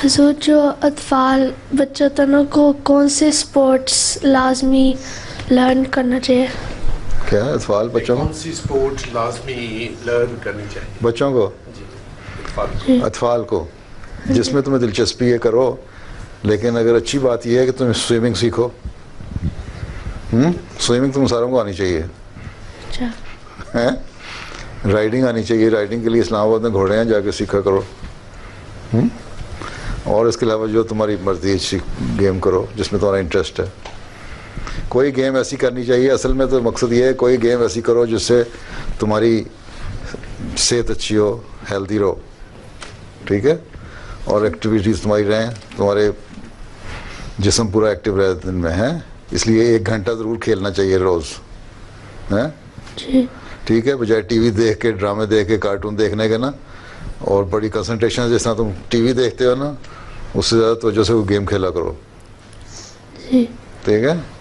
हुजूर, जो अतफाल बच्चों को कौन से स्पोर्ट्स लाजमी लर्न करना चाहिए? क्या अतफाल बच्चों को कौन सी स्पोर्ट लाजमी लर्न करनी चाहिए बच्चों को जी? अतफाल को जिसमें तुम्हें दिलचस्पी है करो, लेकिन अगर अच्छी बात यह है कि तुम स्विमिंग सीखो। स्विमिंग तुम सारों को आनी चाहिए अच्छा। हैं? राइडिंग आनी चाहिए, राइडिंग के लिए इस्लामाबाद में घोड़े हैं, जाके सीखा करो। और इसके अलावा जो तुम्हारी मर्जी है गेम करो जिसमें तुम्हारा इंटरेस्ट है। कोई गेम ऐसी करनी चाहिए, असल में तो मकसद ये है कोई गेम ऐसी करो जिससे तुम्हारी सेहत अच्छी हो, हेल्दी रहो, ठीक है, और एक्टिविटीज़ तुम्हारी रहें, तुम्हारे जिस्म पूरा एक्टिव रहे दिन में है। इसलिए 1 घंटा ज़रूर खेलना चाहिए रोज़, हैं जी। ठीक है, बजाय टीवी देख के, ड्रामे देख के, कार्टून देखने के ना, और बड़ी कंसंट्रेशन जिस तरह तुम टीवी देखते हो ना, उससे ज़्यादा तवज्जो से वो गेम खेला करो, जी। ठीक है।